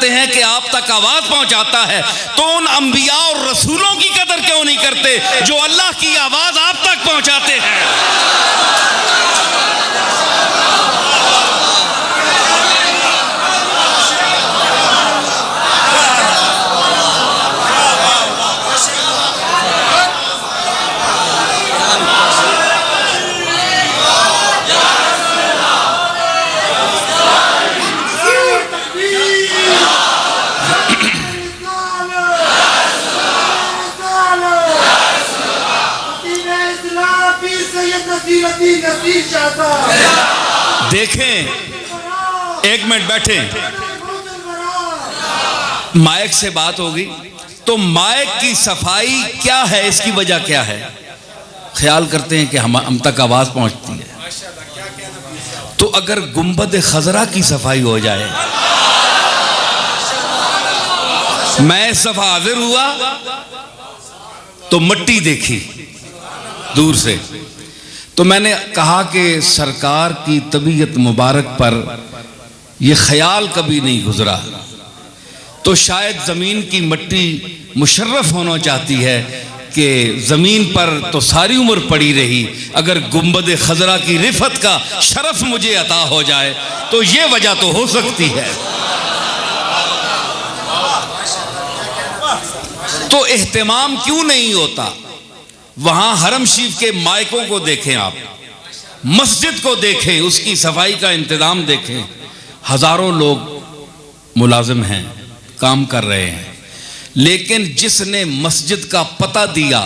करते हैं कि आप तक आवाज पहुंचाता है, तो उन अंबिया और रसूलों की कदर क्यों नहीं करते जो अल्लाह की आवाज आप तक पहुंचाते हैं? देखें, एक मिनट बैठे, माइक से बात होगी तो माइक की सफाई क्या है, इसकी वजह क्या है? ख्याल करते हैं कि हम तक आवाज पहुंचती है। तो अगर गुंबद खजरा की सफाई हो जाए, मैं इस दफा हाजिर हुआ तो मिट्टी देखी दूर से, तो मैंने कहा कि सरकार की तबीयत मुबारक पर यह ख्याल कभी नहीं गुजरा, तो शायद ज़मीन की मिट्टी मुशर्रफ होना चाहती है कि ज़मीन पर तो सारी उम्र पड़ी रही, अगर गुंबद खजरा की रिफत का शरफ मुझे अता हो जाए तो ये वजह तो हो सकती है। तो एहतमाम क्यों नहीं होता? वहां हरम शरीफ के मायकों को देखें, आप मस्जिद को देखें, उसकी सफाई का इंतजाम देखें, हजारों लोग मुलाजिम हैं, काम कर रहे हैं, लेकिन जिसने मस्जिद का पता दिया,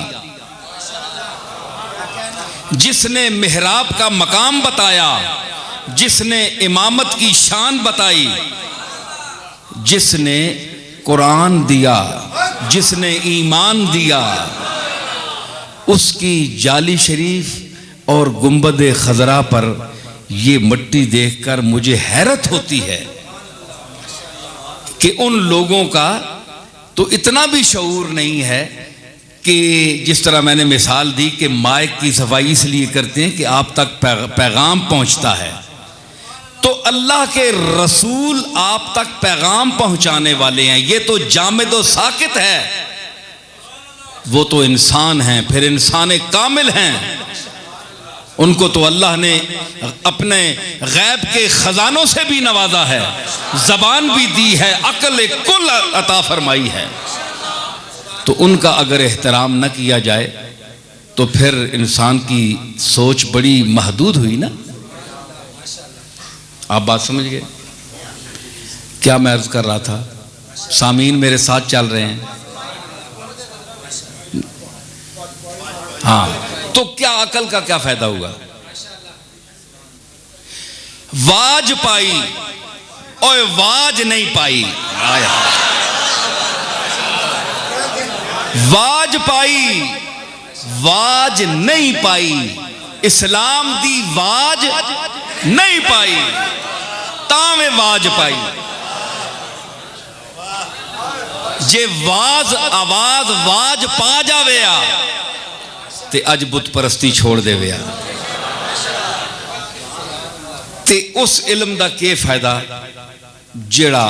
जिसने मिहराब का मकाम बताया, जिसने इमामत की शान बताई, जिसने कुरान दिया, जिसने ईमान दिया, उसकी जाली शरीफ और गुंबद खजरा पर ये मिट्टी देखकर मुझे हैरत होती है कि उन लोगों का तो इतना भी शऊर नहीं है कि जिस तरह मैंने मिसाल दी कि माइक की सफाई इसलिए करते हैं कि आप तक पैगाम पहुंचता है, तो अल्लाह के रसूल आप तक पैगाम पहुंचाने वाले हैं। ये तो जामिद व साकित है, वो तो इंसान हैं, फिर इंसान कामिल हैं, उनको तो अल्लाह ने अपने गैब के खजानों से भी नवाजा है, जबान भी दी है, अक्ल कुल अता फरमाई है। तो उनका अगर एहतराम न किया जाए तो फिर इंसान की सोच बड़ी महदूद हुई ना। आप बात समझ गए? क्या मैं अर्ज कर रहा था? सामीन मेरे साथ चल रहे हैं? हाँ, तो क्या अकल का क्या फायदा हुआ? वाज पाई और वाज नहीं पाई, आया वाज पाई वाज नहीं पाई, इस्लाम दी वाज नहीं पाई, तावे वाज पाई। जे वाज आवाज वाज पा जावे आ ते अज बुत परस्ती छोड़ देवे आ, ते उस इल्म दा के फायदा जेड़ा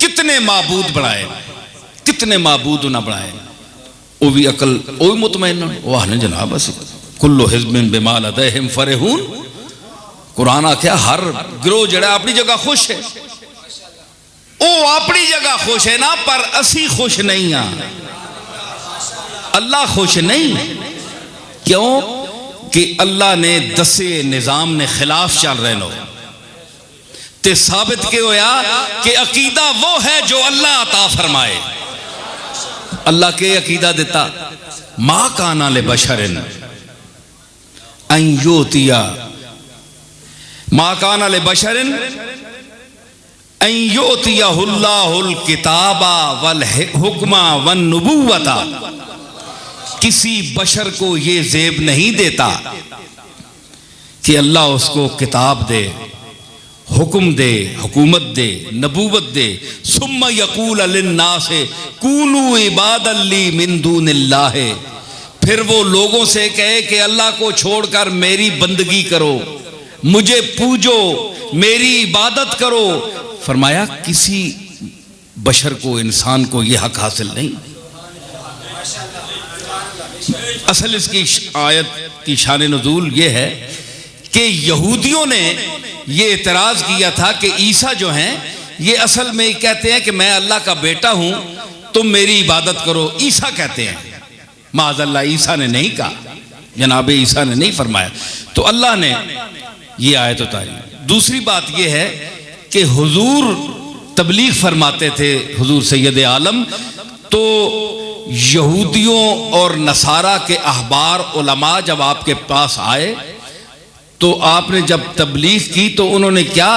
कितने माबूद बनाए, कितने माबूद ना बनाए, वो भी अकल वो भी मुतमईन, वाह ने जनाब बस कुल्लु हिज़्बिन बिमा लदैहिम फरहून। कुरान आख्या हर गिरोह जड़ा अपनी जगह खुश है, वो अपनी जगह खुश है ना, पर असी खुश नहीं हाँ, अल्लाह खुश नहीं। क्यों कि अल्लाह ने दसे निजाम ने खिलाफ चल रहे लो, ते साबित क्यों होया कि अकीदा वो है जो अल्लाह अता फरमाए। अल्लाह के अकीदा देता, मा काना ले बशरिन अन युतिया, मा काना ले बशरिन अन युतियाहुल्लाहुल किताबा वल हुक्मा वन नुबुव्वता। किसी बशर को ये जेब नहीं देता कि अल्लाह उसको किताब दे, हुक्म दे, हुकूमत दे, नबूवत दे, सुम्मा यकूल लिन्नासे कूनू इबादल्ली मिन दूनिल्लाह, फिर वो लोगों से कहे कि अल्लाह को छोड़कर मेरी बंदगी करो, मुझे पूजो, मेरी इबादत करो। फरमाया किसी बशर को, इंसान को यह हक हासिल नहीं। असल इसकी आयत की शान नुज़ूल ये है कि यहूदियों ने ये एतराज़ किया था कि ईसा जो हैं ये असल में कहते हैं कि मैं अल्लाह का बेटा हूं, तुम मेरी इबादत करो। ईसा कहते हैं, माज़अल्लाह ईसा ने नहीं कहा, जनाब ईसा ने नहीं फरमाया। तो अल्लाह ने ये आयत उतारी। दूसरी बात ये है कि हुजूर तबलीग फरमाते थे, हुजूर सैयद आलम, तो यहूदियों और नसारा के अहबार उलमा जब आपके पास आए तो आपने जब तबलीग की तो उन्होंने क्या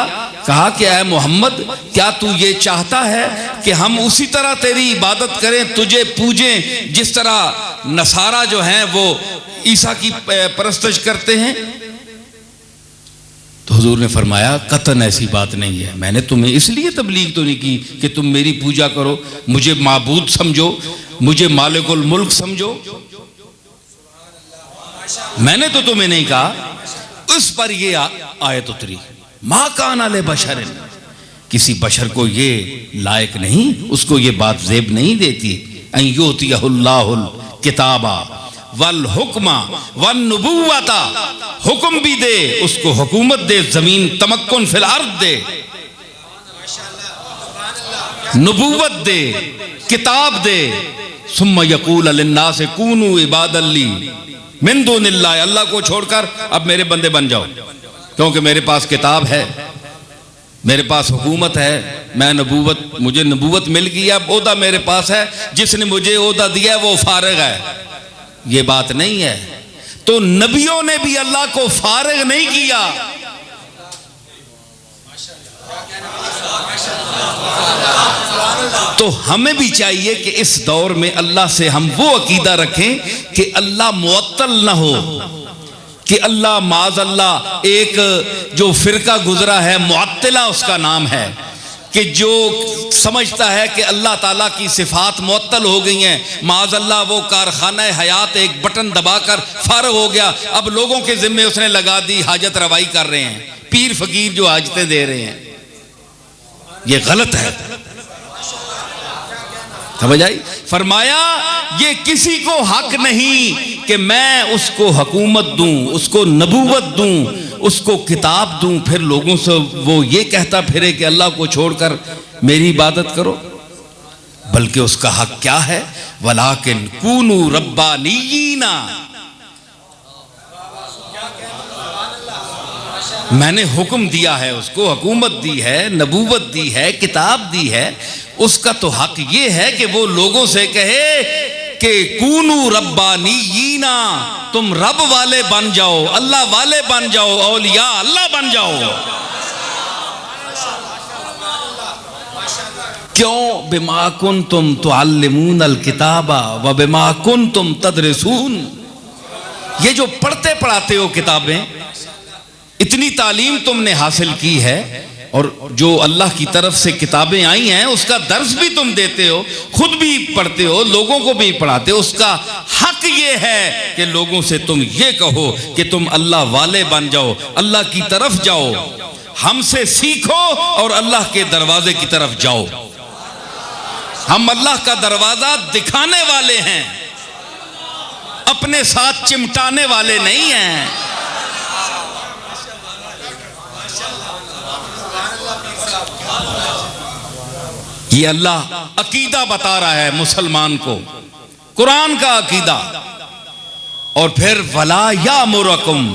कहा कि ऐ मोहम्मद, क्या तू ये चाहता है कि हम उसी तरह तेरी इबादत करें, तुझे पूजें जिस तरह नसारा जो हैं वो ईसा की परस्तश करते हैं? तो हुजूर ने फरमाया कतन ऐसी बात नहीं है, मैंने तुम्हें इसलिए तबलीग तो नहीं की कि तुम मेरी पूजा करो, मुझे माबूद समझो, मुझे मालिकुल मुल्क समझो, मैंने तो तुम्हें नहीं कहा। उस पर ये आयत उतरी, मा कान अले बशरिन, किसी बशर को ये लायक नहीं, उसको ये बात ज़ेब नहीं देती, अन युतियहुल्लाहुल किताबा वल हुक्मा वन नुबुव्वता, हुक्म भी दे उसको, हुकूमत दे, जमीन तमक्कुन फिल अर्द दे, नुबुव्वत दे, किताब दे, सुम्मा यकूल लिन्नास कूनू इबादन ली मिन दुनिल्लाह, अल्लाह को छोड़कर अब मेरे बंदे बन जाओ, क्योंकि मेरे पास किताब है, मेरे पास हुकूमत है, मैं नबूवत, मुझे नबूवत मिल गई, अब ओहदा मेरे पास है, जिसने मुझे ओहदा दिया है वो फारिग है। ये बात नहीं है। तो नबियों ने भी अल्लाह को फारिग नहीं किया। तो हमें भी चाहिए कि इस दौर में अल्लाह से हम वो अकीदा रखें कि अल्लाह मुअत्तल ना हो, कि अल्लाह माज़अल्लाह एक जो फिरका गुजरा है मुअत्तिला उसका नाम है, कि जो समझता है कि अल्लाह ताला की सिफात मुअत्तल हो गई हैं, माज़अल्लाह वो कारखाना हयात एक बटन दबाकर फारग हो गया, अब लोगों के जिम्मे उसने लगा दी, हाजत रवाई कर रहे हैं, पीर फकीर जो हाजतें दे रहे हैं, ये गलत है। समझ आई? फरमाया ये किसी को हक नहीं कि मैं उसको हुकूमत दूं, उसको नबूवत दूं, उसको किताब दूं, फिर लोगों से वो ये कहता फिरे कि अल्लाह को छोड़कर मेरी इबादत करो। बल्कि उसका हक क्या है? वलाकिन कूनू रब्बानीयीना, मैंने हुक्म दिया है उसको, हुकूमत दी है, नबूवत दी है, किताब दी है, उसका तो हक ये है कि वो लोगों से कहे कि कूनू रब्बानीयीना, तुम रब वाले बन जाओ, अल्लाह वाले बन जाओ, औलिया अल्लाह बन जाओ। क्यों? बिमा कुंतुम तुअल्लिमून अल किताबा व बिमा कुंतुम तदरिसून, ये जो पढ़ते पढ़ाते हो किताबें, इतनी तालीम तुमने हासिल की है और जो अल्लाह की तरफ से किताबें आई हैं उसका दर्स भी तुम देते हो, खुद भी पढ़ते हो, लोगों को भी पढ़ाते हो, उसका हक ये है कि लोगों से तुम ये कहो कि तुम अल्लाह वाले बन जाओ, अल्लाह की तरफ जाओ, हमसे सीखो और अल्लाह के दरवाजे की तरफ जाओ। हम अल्लाह का दरवाजा दिखाने वाले हैं, अपने साथ चिमटाने वाले नहीं हैं। ये अल्लाह अकीदा बता रहा है मुसलमान को, कुरान का अकीदा। और फिर वला यामुरकुम